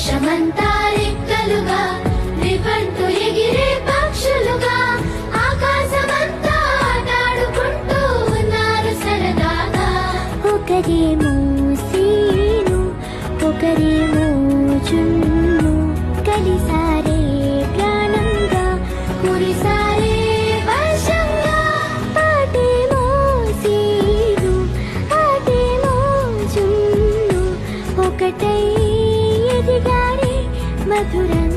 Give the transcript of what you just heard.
సంతోషమంతా రెక్కలుగా రివంటూ ఎగిరే పక్షులుగా ఆకాశమంతా ఆటాడుకుంటూ ఉన్నారు సరదాగా. ఒకరేమో సీను ఒకరేమో జున్ను కలిసారే ప్రాణంగా మురిసారే వర్షంగా. పాటేమో సీను ఆటేమో జున్ను ఒకటై ఎదిగారే మధురంగా.